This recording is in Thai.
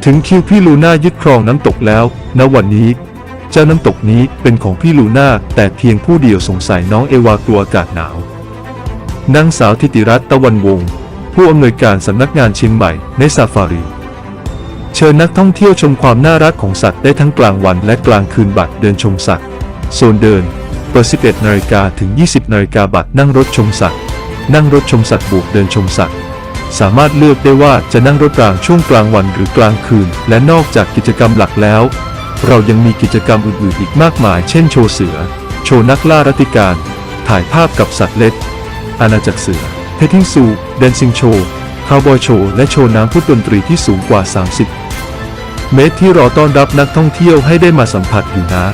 ถึงคิวพี่ลูน่ายึดครองน้ำตกแล้วณวันนี้เจ้าน้ำตกนี้เป็นของพี่ลูน่าแต่เพียงผู้เดียวสงสัยน้องเอวากลัวอากาศหนาวนางสาวธิติรัตน์ตะวันวงศ์ผู้อำนวยการสำนักงานเชียงใหม่ในซาฟารีเชิญนักท่องเที่ยวชมความน่ารักของสัตว์ได้ทั้งกลางวันและกลางคืนบัตรเดินชมสัตว์โซนเดินเปิด 11 นาฬิกาถึง 20 นาฬิกาบัตรนั่งรถชมสัตว์นั่งรถชมสัตว์บวกเดินชมสัตว์สามารถเลือกได้ว่าจะนั่งรถรางช่วงกลางวันหรือกลางคืนและนอกจากกิจกรรมหลักแล้วเรายังมีกิจกรรมอื่นๆอีกมากมายเช่นโชว์เสือโชว์นักล่ารัติการถ่ายภาพกับสัตว์เล็กอาณาจักรเสือเพทติ้งซูแดนซิ่งโชว์คาวบอยโชว์และโชว์น้ำพุดนตรีที่สูงกว่า30 เมตรที่รอต้อนรับนักท่องเที่ยวให้ได้มาสัมผัสอยู่นะ